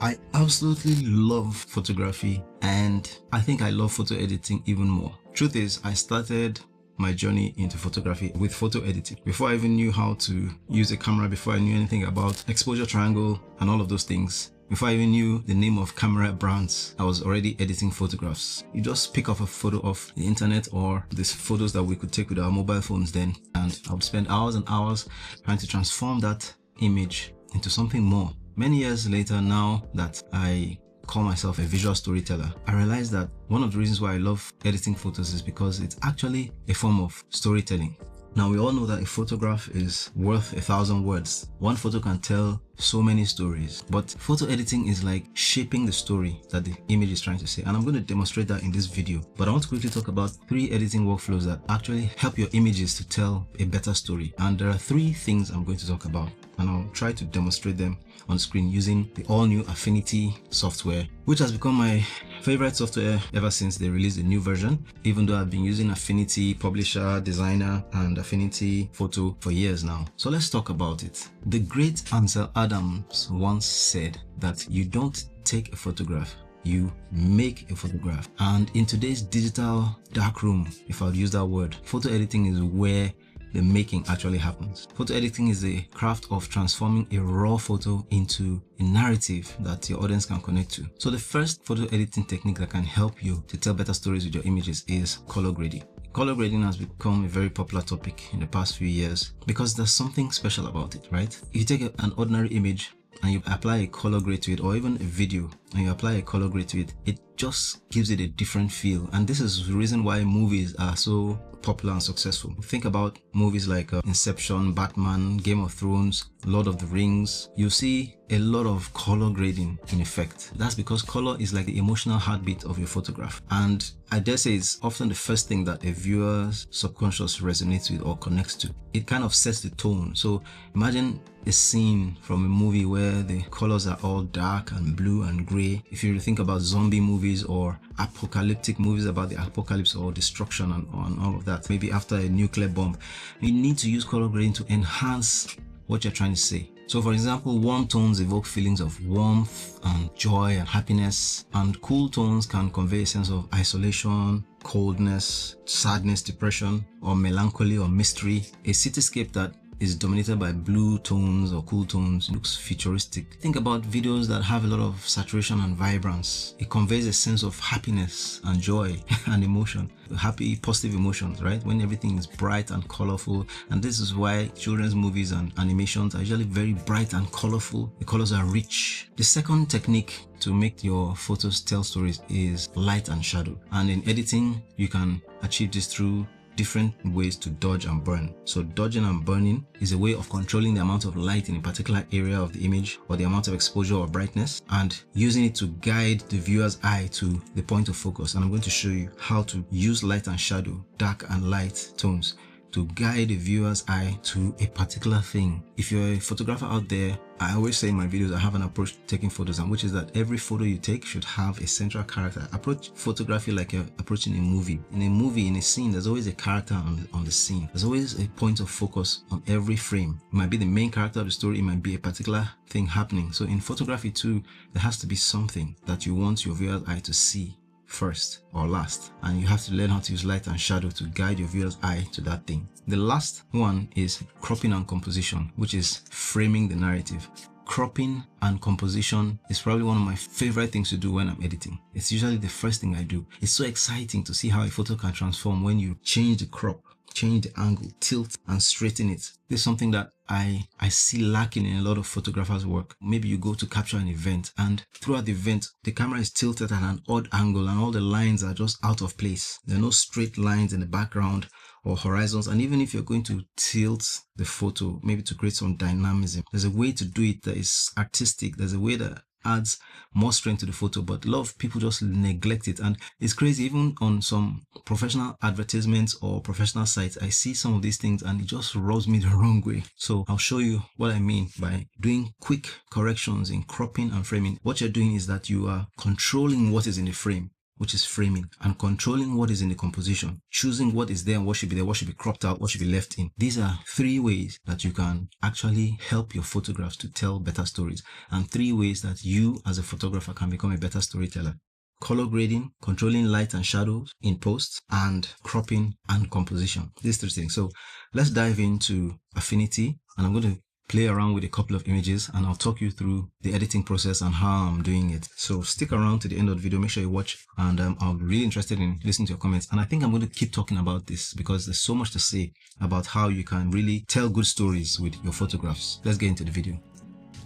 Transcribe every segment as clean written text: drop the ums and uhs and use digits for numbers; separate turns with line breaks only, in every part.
I absolutely love photography, and I think I love photo editing even more. Truth is, I started my journey into photography with photo editing. Before I even knew how to use a camera, before I knew anything about exposure triangle and all of those things, before I even knew the name of camera brands, I was already editing photographs. You just pick up a photo off the internet or these photos that we could take with our mobile phones then, and I would spend hours and hours trying to transform that image into something more. Many years later, now that I call myself a visual storyteller, I realized that one of the reasons why I love editing photos is because it's actually a form of storytelling. Now, we all know that a photograph is worth 1,000 words. One photo can tell so many stories, but photo editing is like shaping the story that the image is trying to say. And I'm going to demonstrate that in this video. But I want to quickly talk about 3 editing workflows that actually help your images to tell a better story. And there are 3 things I'm going to talk about, and I'll try to demonstrate them on screen using the all-new Affinity software, which has become my favorite software ever since they released a new version, even though I've been using Affinity Publisher, Designer, and Affinity Photo for years now. So let's talk about it. The great Ansel Adams once said that you don't take a photograph, you make a photograph. And in today's digital dark room, if I would use that word, photo editing is where the making actually happens. Photo editing is the craft of transforming a raw photo into a narrative that your audience can connect to. So the first photo editing technique that can help you to tell better stories with your images is color grading. Color grading has become a very popular topic in the past few years because there's something special about it, right? If you take an ordinary image and you apply a color grade to it, or even a video and you apply a color grade to it, it just gives it a different feel. And this is the reason why movies are so popular and successful. Think about movies like Inception, Batman, Game of Thrones, Lord of the Rings. You see a lot of color grading in effect. That's because color is like the emotional heartbeat of your photograph, and I dare say it's often the first thing that a viewer's subconscious resonates with or connects to. It kind of sets the tone. So imagine a scene from a movie where the colors are all dark and blue and gray. If you think about zombie movies or apocalyptic movies about the apocalypse or destruction and all of that, maybe after a nuclear bomb, you need to use color grading to enhance what you're trying to say. So for example, warm tones evoke feelings of warmth and joy and happiness, and cool tones can convey a sense of isolation, coldness, sadness, depression, or melancholy or mystery. A cityscape that is dominated by blue tones or cool tones looks futuristic. Think about videos that have a lot of saturation and vibrance. It conveys a sense of happiness and joy and emotion. Happy, positive emotions, right? When everything is bright and colorful. And this is why children's movies and animations are usually very bright and colorful. The colors are rich. The second technique to make your photos tell stories is light and shadow. And in editing, you can achieve this through different ways to dodge and burn. So dodging and burning is a way of controlling the amount of light in a particular area of the image or the amount of exposure or brightness, and using it to guide the viewer's eye to the point of focus. And I'm going to show you how to use light and shadow, dark and light tones, to guide the viewer's eye to a particular thing. If you're a photographer out there, I always say in my videos I have an approach to taking photos, and which is that every photo you take should have a central character. Approach photography like you're approaching a movie. In a movie, in a scene, there's always a character on the scene. There's always a point of focus on every frame. It might be the main character of the story, it might be a particular thing happening. So in photography too, there has to be something that you want your viewer's eye to see first or last, and you have to learn how to use light and shadow to guide your viewer's eye to that thing. The last one is cropping and composition, which is framing the narrative. Cropping and composition is probably one of my favorite things to do when I'm editing. It's usually the first thing I do. It's so exciting to see how a photo can transform when you change the crop, change the angle, tilt and straighten it. This is something that I see lacking in a lot of photographers' work. Maybe you go to capture an event, and throughout the event, the camera is tilted at an odd angle and all the lines are just out of place. There are no straight lines in the background or horizons. And even if you're going to tilt the photo, maybe to create some dynamism, there's a way to do it that is artistic. There's a way that adds more strength to the photo, but a lot of people just neglect it. And it's crazy, even on some professional advertisements or professional sites, I see some of these things and it just rubs me the wrong way. So I'll show you what I mean by doing quick corrections in cropping and framing. What you're doing is that you are controlling what is in the frame. which is framing, and controlling what is in the composition, choosing what is there and what should be there, what should be cropped out, what should be left in. These are 3 ways that you can actually help your photographs to tell better stories, and 3 ways that you as a photographer can become a better storyteller. Color grading, controlling light and shadows in post, and cropping and composition. These 3 things. So let's dive into Affinity, and I'm going to play around with a couple of images, and I'll talk you through the editing process and how I'm doing it. So stick around to the end of the video, make sure you watch, and I'm really interested in listening to your comments. And I think I'm going to keep talking about this because there's so much to say about how you can really tell good stories with your photographs. Let's get into the video.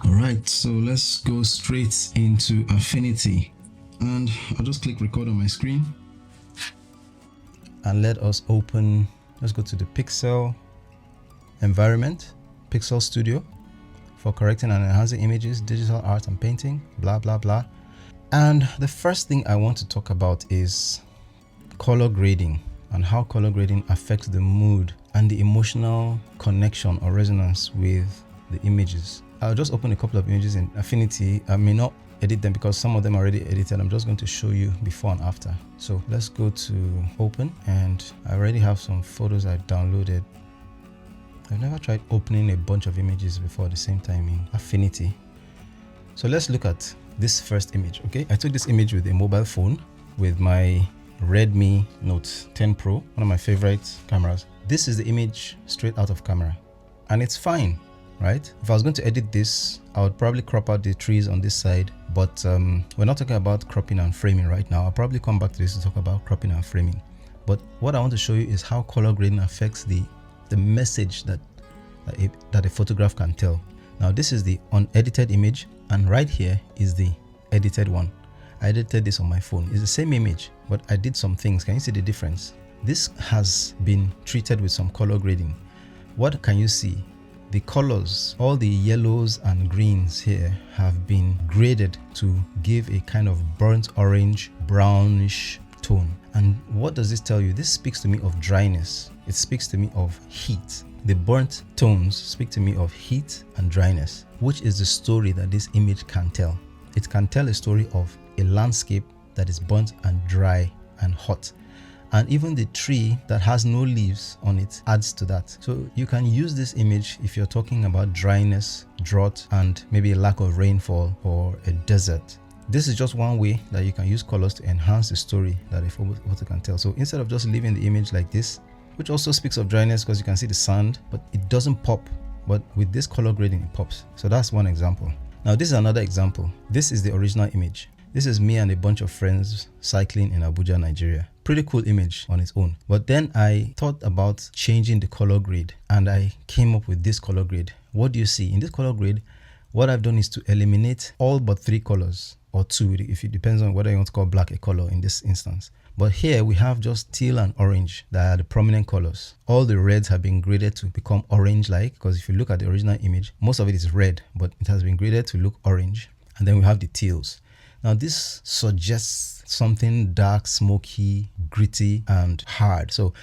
All right, so let's go straight into Affinity, and I'll just click record on my screen, and let us open. Let's go to the pixel environment, Pixel Studio, for correcting and enhancing images, digital art and painting, blah blah blah. And the first thing I want to talk about is color grading, and how color grading affects the mood and the emotional connection or resonance with the images. I'll just open a couple of images in Affinity. I may not edit them because some of them are already edited. I'm just going to show you before and after. So let's go to open, and I already have some photos I downloaded. I've never tried opening a bunch of images before at the same time in Affinity. So let's look at this first image. Okay, I took this image with a mobile phone with my Redmi Note 10 Pro, one of my favorite cameras. This is the image straight out of camera, and it's fine, right? If I was going to edit this, I would probably crop out the trees on this side, but we're not talking about cropping and framing right now. I'll probably come back to this to talk about cropping and framing. But what I want to show you is how color grading affects the message that a photograph can tell. Now this is the unedited image, and right here is the edited one. I edited this on my phone. It's the same image, but I did some things. Can you see the difference? This has been treated with some color grading. What can you see? The colors, all the yellows and greens here, have been graded to give a kind of burnt orange, brownish tone. And what does this tell you? This speaks to me of dryness. It speaks to me of heat. The burnt tones speak to me of heat and dryness, which is the story that this image can tell. It can tell a story of a landscape that is burnt and dry and hot. And even the tree that has no leaves on it adds to that. So you can use this image if you're talking about dryness, drought, and maybe a lack of rainfall or a desert. This is just one way that you can use colors to enhance the story that a photo can tell. So instead of just leaving the image like this, which also speaks of dryness because you can see the sand, but it doesn't pop. But with this color grading, it pops. So that's one example. Now this is another example. This is the original image. This is me and a bunch of friends cycling in Abuja, Nigeria. Pretty cool image on its own. But then I thought about changing the color grade, and I came up with this color grade. What do you see? In this color grade, what I've done is to eliminate all but 3 colors, or 2, if it depends on whether you want to call black a color in this instance. But here we have just teal and orange that are the prominent colors. All the reds have been graded to become orange-like, because if you look at the original image, most of it is red, but it has been graded to look orange. And then we have the teals. Now this suggests something dark, smoky, gritty, and hard. So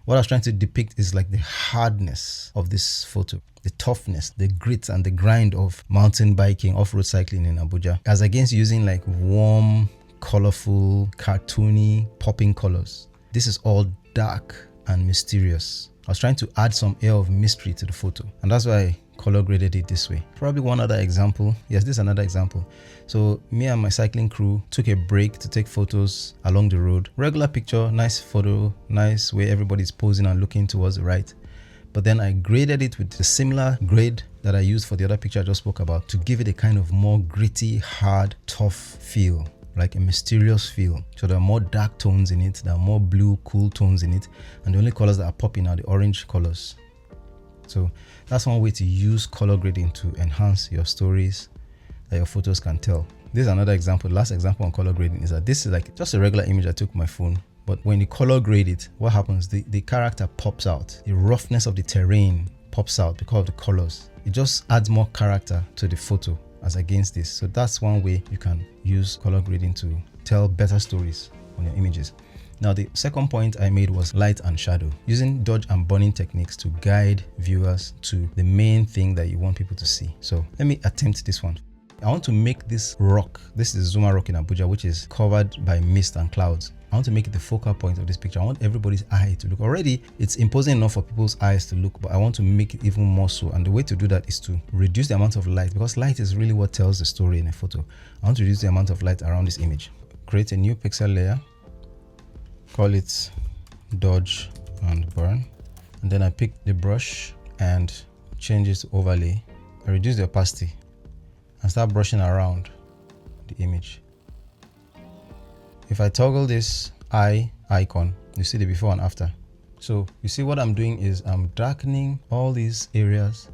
what I was trying to depict is like the hardness of this photo, the toughness, the grit and the grind of mountain biking, off-road cycling in Abuja, as against using like warm, colorful, cartoony, popping colors. This is all dark and mysterious. I was trying to add some air of mystery to the photo, and that's why I color graded it this way. Probably one other example. Yes, this is another example. So me and my cycling crew took a break to take photos along the road. Regular picture, nice photo, nice way everybody's posing and looking towards the right. But then I graded it with the similar grade that I used for the other picture I just spoke about, to give it a kind of more gritty, hard, tough feel, like a mysterious feel. So there are more dark tones in it, there are more blue, cool tones in it, and the only colors that are popping are the orange colors. So that's one way to use color grading to enhance your stories that your photos can tell. This is another example. The last example on color grading is that this is like just a regular image I took with my phone. But when you color grade it, what happens? The character pops out. The roughness of the terrain pops out because of the colors. It just adds more character to the photo as against this. So that's one way you can use color grading to tell better stories on your images. Now the second point I made was light and shadow, using dodge and burning techniques to guide viewers to the main thing that you want people to see. So let me attempt this one. I want to make this rock, this is Zuma Rock in Abuja, which is covered by mist and clouds. I want to make it the focal point of this picture. I want everybody's eye to look. Already, it's imposing enough for people's eyes to look, but I want to make it even more so. And the way to do that is to reduce the amount of light, because light is really what tells the story in a photo. I want to reduce the amount of light around this image. Create a new pixel layer, call it dodge and burn. And then I pick the brush and change it to overlay. I reduce the opacity and start brushing around the image. If I toggle this eye icon, you see the before and after. So you see what I'm doing is I'm darkening all these areas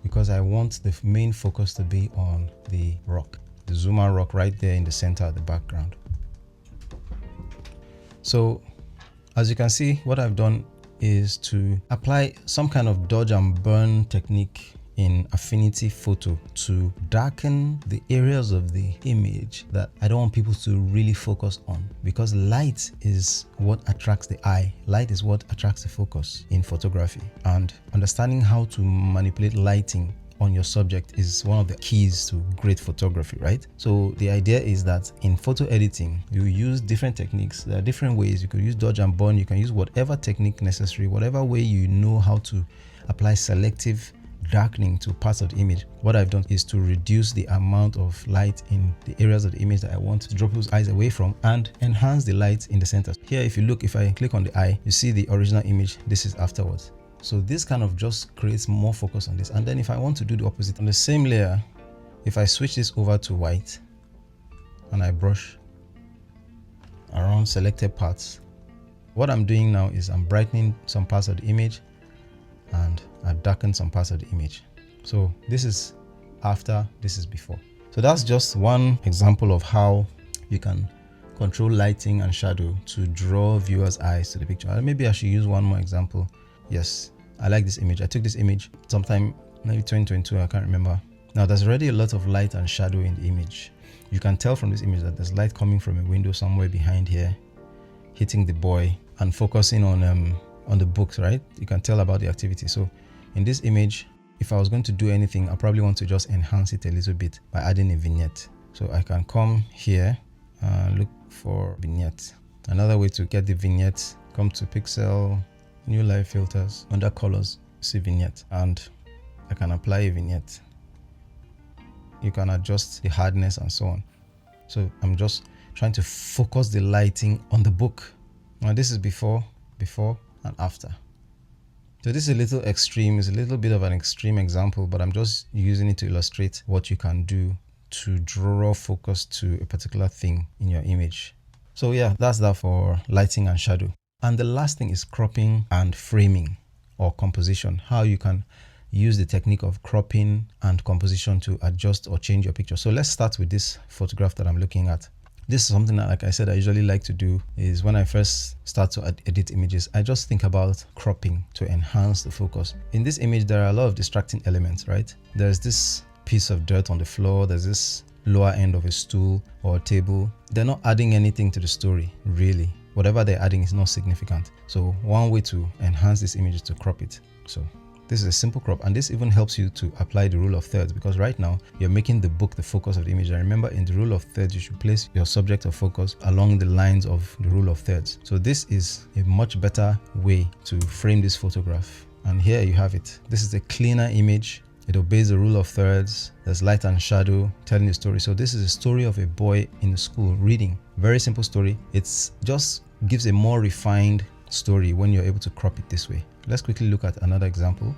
because I want the main focus to be on the rock, the Zuma rock right there in the center of the background. So as you can see, what I've done is to apply some kind of dodge and burn technique in Affinity Photo to darken the areas of the image that I don't want people to really focus on, because light is what attracts the eye. Light is what attracts the focus in photography, and understanding how to manipulate lighting on your subject is one of the keys to great photography, right? So the idea is that in photo editing, you use different techniques. There are different ways. You could use dodge and burn. You can use whatever technique necessary, whatever way you know how to apply selective darkening to parts of the image. What I've done is to reduce the amount of light in the areas of the image that I want to draw people's eyes away from and enhance the light in the center. Here, if you look, if I click on the eye, you see the original image. This is afterwards. So this kind of just creates more focus on this. And then if I want to do the opposite on the same layer, if I switch this over to white and I brush around selected parts, what I'm doing now is I'm brightening some parts of the image and I've darkened some parts of the image. So this is after, this is before. So that's just one example of how you can control lighting and shadow to draw viewers' eyes to the picture. Maybe I should use one more example. Yes, I like this image. I took this image sometime, maybe 2022, I can't remember. Now there's already a lot of light and shadow in the image. You can tell from this image that there's light coming from a window somewhere behind here, hitting the boy and focusing on the books, right? You can tell about the activity. So in this image, if I was going to do anything, I probably want to just enhance it a little bit by adding a vignette. So I can come here and look for vignette. Another way to get the vignette, come to pixel, new live filters, under colors, see vignette, and I can apply a vignette. You can adjust the hardness and so on. So I'm just trying to focus the lighting on the book. Now this is before and after. So this is a little extreme, it's a little bit of an extreme example, but I'm just using it to illustrate what you can do to draw focus to a particular thing in your image. So yeah, that's that for lighting and shadow. And the last thing is cropping and framing or composition, how you can use the technique of cropping and composition to adjust or change your picture. So let's start with this photograph that I'm looking at. This is something that, like I said, I usually like to do is when I first start to edit images, I just think about cropping to enhance the focus. In this image, there are a lot of distracting elements, right? There's this piece of dirt on the floor. There's this lower end of a stool or a table. They're not adding anything to the story, really. Whatever they're adding is not significant. So one way to enhance this image is to crop it. So this is a simple crop, and this even helps you to apply the rule of thirds, because right now you're making the book the focus of the image. And remember, in the rule of thirds, you should place your subject of focus along the lines of the rule of thirds. So this is a much better way to frame this photograph. And here you have it. This is a cleaner image. It obeys the rule of thirds. There's light and shadow telling the story. So this is a story of a boy in the school reading. Very simple story. It's just gives a more refined story when you're able to crop it this way. Let's quickly look at another example.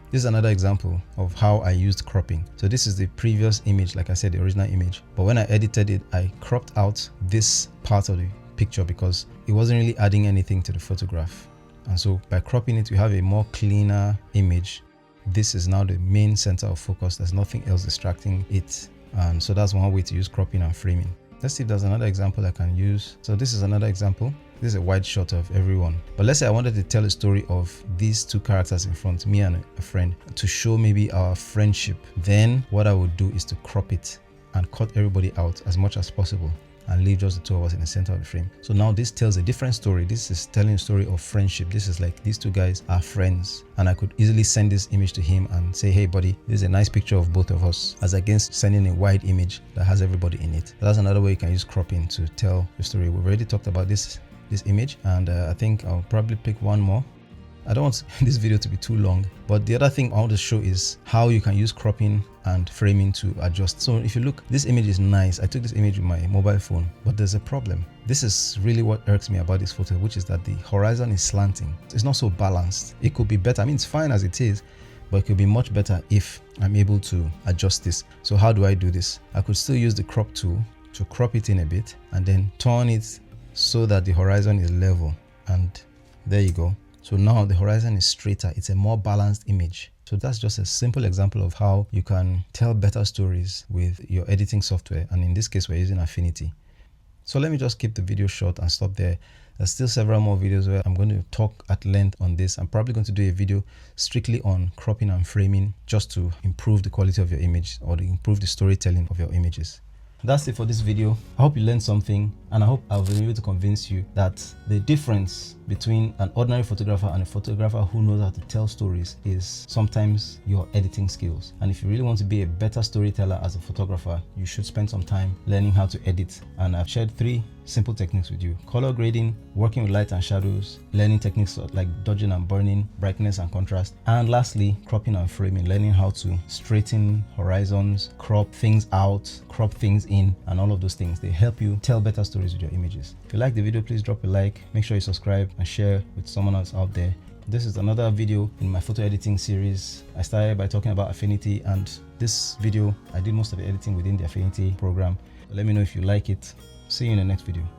This is another example of how I used cropping. So this is the previous image, like I said, the original image. But when I edited it, I cropped out this part of the picture because it wasn't really adding anything to the photograph. And so by cropping it, we have a more cleaner image. This is now the main center of focus. There's nothing else distracting it. And so that's one way to use cropping and framing. Let's see if there's another example I can use. So this is another example. This is a wide shot of everyone. But let's say I wanted to tell a story of these two characters in front, me and a friend, to show maybe our friendship. Then what I would do is to crop it and cut everybody out as much as possible. and leave just the two of us in the center of the frame. So now this tells a different story. This is telling a story of friendship. This is like these two guys are friends, and I could easily send this image to him and say, hey buddy, this is a nice picture of both of us, as against sending a wide image that has everybody in it. That's another way you can use cropping to tell the story. We've already talked about this image, and I think I'll probably pick one more. I don't want this video to be too long, but the other thing I want to show is how you can use cropping and framing to adjust. So if you look, this image is nice. I took this image with my mobile phone, but there's a problem. This is really what irks me about this photo, which is that the horizon is slanting. It's not so balanced. It could be better. I mean, it's fine as it is, but it could be much better if I'm able to adjust this. So how do I do this? I could still use the crop tool to crop it in a bit and then turn it so that the horizon is level, and there you go. So now the horizon is straighter. It's a more balanced image. So that's just a simple example of how you can tell better stories with your editing software. And in this case, we're using Affinity. So let me just keep the video short and stop there. There's still several more videos where I'm going to talk at length on this. I'm probably going to do a video strictly on cropping and framing, just to improve the quality of your image or to improve the storytelling of your images. That's it for this video. I hope you learned something, and I hope I've been able to convince you that the difference between an ordinary photographer and a photographer who knows how to tell stories is sometimes your editing skills. And if you really want to be a better storyteller as a photographer, you should spend some time learning how to edit. And I've shared 3 simple techniques with you: color grading, working with light and shadows, learning techniques like dodging and burning, brightness and contrast, and lastly, cropping and framing, learning how to straighten horizons, crop things out, crop things in, and all of those things. They help you tell better stories with your images. If you like the video, please drop a like, make sure you subscribe and share with someone else out there. This is another video in my photo editing series. I started by talking about Affinity, and this video I did most of the editing within the Affinity program. Let me know if you like it. See you in the next video.